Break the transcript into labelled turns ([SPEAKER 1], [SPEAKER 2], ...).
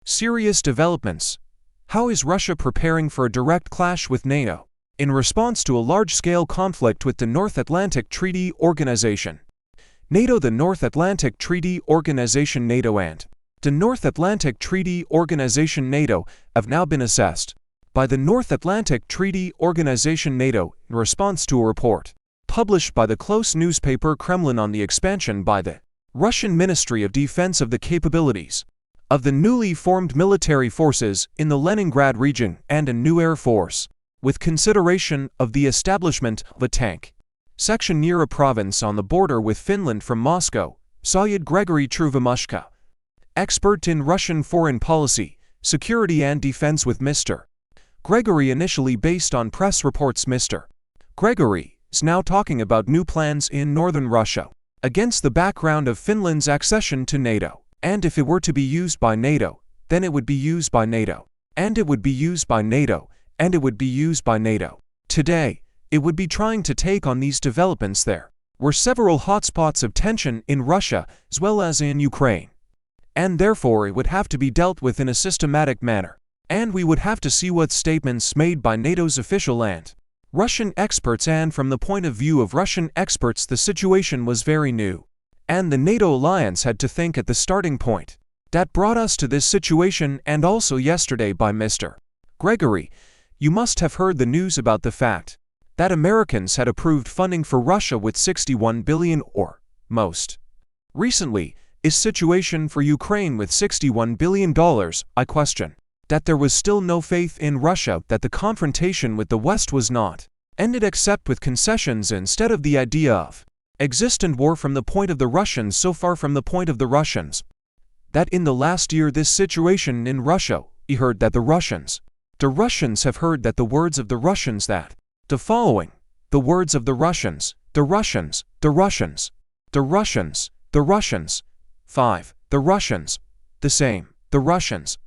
[SPEAKER 1] Serious developments. How is Russia preparing for a direct clash with NATO in response to a large-scale conflict with the North Atlantic Treaty Organization? NATO. The North Atlantic Treaty Organization NATO and the North Atlantic Treaty Organization NATO have now been assessed by the North Atlantic Treaty Organization NATO in response to a report published by the close newspaper Kremlin on the expansion by the Russian Ministry of Defense of the capabilities of the newly formed military forces in the Leningrad region and a new air force, with consideration of the establishment of a tank section near a province on the border with Finland. From Moscow, Sayed Gregory Truvimushka, expert in Russian foreign policy, security and defense. With Mr. Gregory initially based on press reports, Mr. Gregory is now talking about new plans in northern Russia against the background of Finland's accession to NATO. And if it were to be used by NATO, then it would be used by NATO. And it would be used by NATO. And it would be used by NATO. Today, it would be trying to take on these developments. There were several hotspots of tension in Russia as well as in Ukraine. And therefore it would have to be dealt with in a systematic manner. And we would have to see what statements made by NATO's official and Russian experts. And from the point of view of Russian experts, the situation was very new. And the NATO alliance had to think at the starting point that brought us to this situation. And also yesterday by Mr. Gregory, you must have heard the news about the fact that Americans had approved funding for Russia with $61 billion, or most recently, is situation for Ukraine with $61 billion. I question that there was still no faith in Russia that the confrontation with the West was not ended except with concessions instead of the idea of existent war from the point of the Russians. So far from the point of the Russians, that in the last year this situation in Russia, he heard that the Russians have heard that the words of the Russians that the following, the words of the Russians, the Russians, the Russians, the Russians, the Russians, 5, the Russians, the same, the Russians,